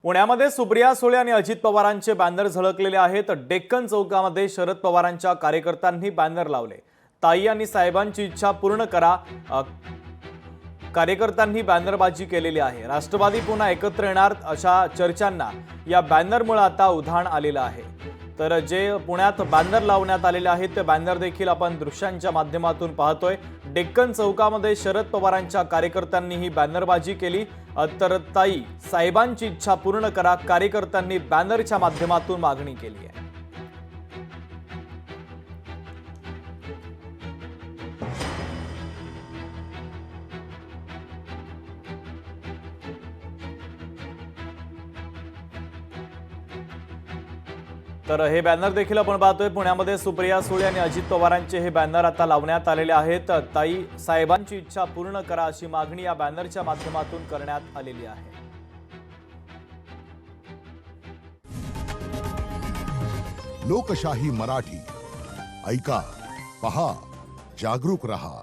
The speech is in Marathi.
पुण्यामध्ये सुप्रिया सुळे आणि अजित पवारांचे बॅनर झळकलेले आहेत। डेक्कन चौकामध्ये शरद पवारांच्या कार्यकर्त्यांनी बॅनर लावले। ताई आणि साहेबांची इच्छा पूर्ण करा कार्यकर्त्यांनी बॅनरबाजी केलेली आहे। राष्ट्रवादी पुन्हा एकत्र येणार अशा चर्चांना या बॅनरमुळे आता उधाण आलेलं आहे। तर जे पुण्यात बॅनर लावण्यात आलेले आहेत ते बॅनर देखील आपण दृश्यांच्या माध्यमातून पाहतोय। डेक्कन चौकामध्ये शरद पवारांच्या कार्यकर्त्यांनी ही बॅनरबाजी केली। तर ताई साहेबांची इच्छा पूर्ण करा कार्यकर्त्यांनी बॅनरच्या माध्यमातून मागणी केली आहे। तर हे बॅनर देखील आपण पाहतोय। पुण्यामध्ये सुप्रिया सुळे आणि अजित पवारांचे हे बॅनर आता लावण्यात आलेले आहेत। ताई साहेबांची इच्छा पूर्ण करा अशी मागणी या बॅनरच्या माध्यमातून करण्यात आलेली आहे। लोकशाही मराठी ऐका, पहा, जागरूक रहा।